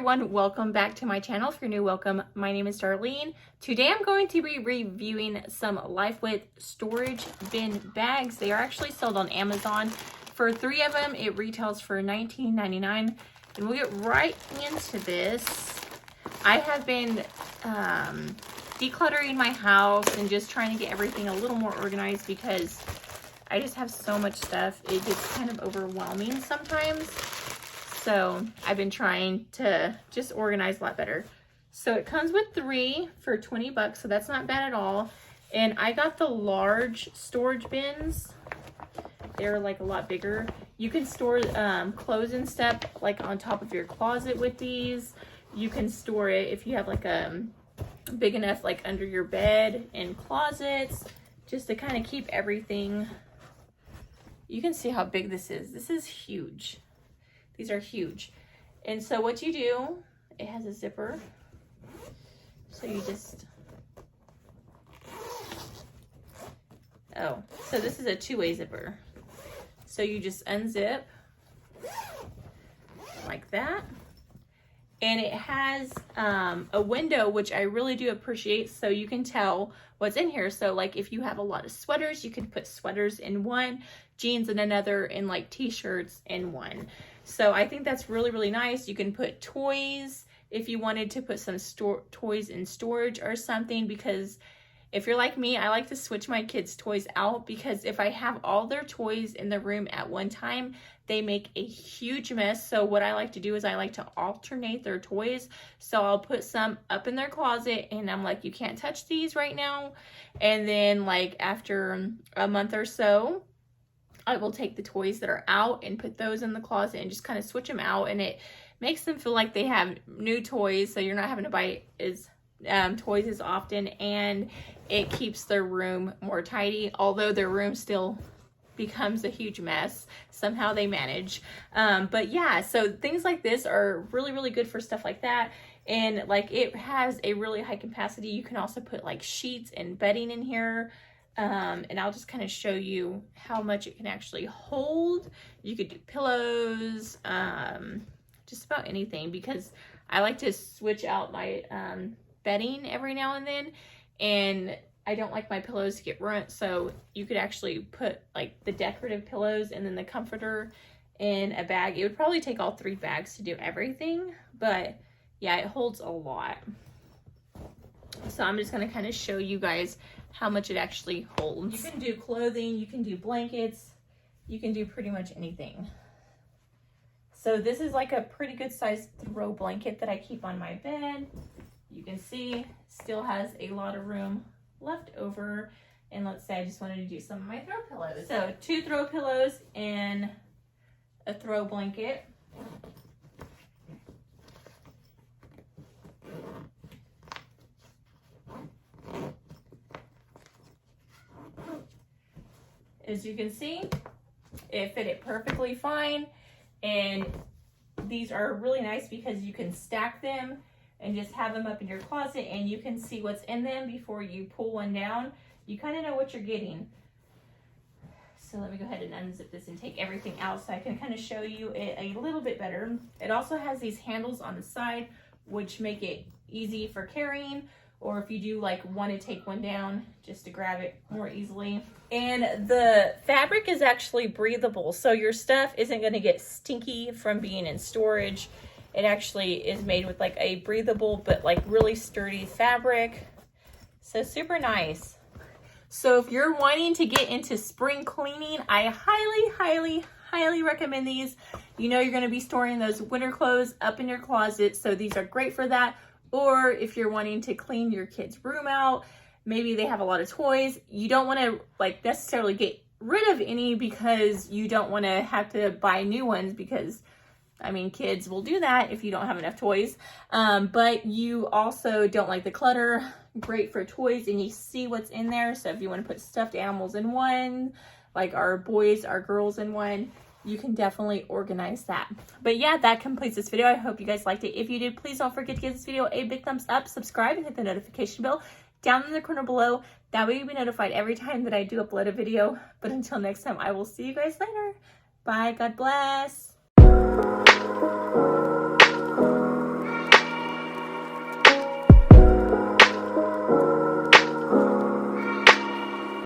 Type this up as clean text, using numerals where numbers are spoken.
everyone, welcome back to my channel. If you're new, welcome. My name is Darlene. Today I'm going to be reviewing some LifeWith storage bin bags. They are actually sold on Amazon. For 3 of them, it retails for $19.99. And we'll get right into this. I have been decluttering my house and just trying to get everything a little more organized because I just have so much stuff. It gets kind of overwhelming sometimes. So I've been trying to just organize a lot better. So it comes with 3 for 20 bucks. So that's not bad at all. And I got the large storage bins. They're like a lot bigger. You can store clothes and stuff like on top of your closet with these. You can store it if you have like a big enough like under your bed and closets, just to kind of keep everything. You can see how big this is. This is huge. These are huge. And so what you do, it has a zipper. So you just, so this is a 2-way zipper. So you just unzip like that. And it has a window, which I really do appreciate, so you can tell what's in here. So like if you have a lot of sweaters, you can put sweaters in one, jeans in another, and like t-shirts in one. So I think that's really, really nice. You can put toys if you wanted to put some toys in storage or something, because if you're like me, I like to switch my kids' toys out, because if I have all their toys in the room at one time, they make a huge mess. So what I like to do is I like to alternate their toys. So I'll put some up in their closet and I'm like, you can't touch these right now. And then like after a month or so, I will take the toys that are out and put those in the closet and just kind of switch them out. And it makes them feel like they have new toys. So you're not having to buy toys as often, and it keeps their room more tidy, although their room still becomes a huge mess. Somehow they manage. But yeah, so things like this are really, really good for stuff like that. And like it has a really high capacity. You can also put like sheets and bedding in here. And I'll just kind of show you how much it can actually hold. You could do pillows, just about anything, because I like to switch out my bedding every now and then, and I don't like my pillows to get ruined. So you could actually put like the decorative pillows and then the comforter in a bag. It would probably take all 3 bags to do everything, but yeah, it holds a lot. So I'm just going to kind of show you guys how much it actually holds. You can do clothing, you can do blankets, you can do pretty much anything. So this is like a pretty good sized throw blanket that I keep on my bed. You can see still has a lot of room left over. And let's say I just wanted to do some of my throw pillows. So 2 throw pillows and a throw blanket. As you can see, it fit it perfectly fine. And these are really nice because you can stack them and just have them up in your closet, and you can see what's in them before you pull one down. You kind of know what you're getting. So let me go ahead and unzip this and take everything out so I can kind of show you it a little bit better. It also has these handles on the side, which make it easy for carrying, or if you do like want to take one down, just to grab it more easily. And the fabric is actually breathable, so your stuff isn't going to get stinky from being in storage. It actually is made with like a breathable but like really sturdy fabric. So super nice. So if you're wanting to get into spring cleaning, I highly, highly, highly recommend these. You know you're going to be storing those winter clothes up in your closet, so these are great for that. Or if you're wanting to clean your kids' room out, maybe they have a lot of toys. You don't want to like necessarily get rid of any because you don't want to have to buy new ones, because I mean, kids will do that if you don't have enough toys. But you also don't like the clutter. Great for toys, and you see what's in there. So if you want to put stuffed animals in one, like our boys, our girls in one, you can definitely organize that. But yeah, that completes this video. I hope you guys liked it. If you did, please don't forget to give this video a big thumbs up, subscribe, and hit the notification bell down in the corner below. That way you'll be notified every time that I do upload a video. But until next time, I will see you guys later. Bye. God bless.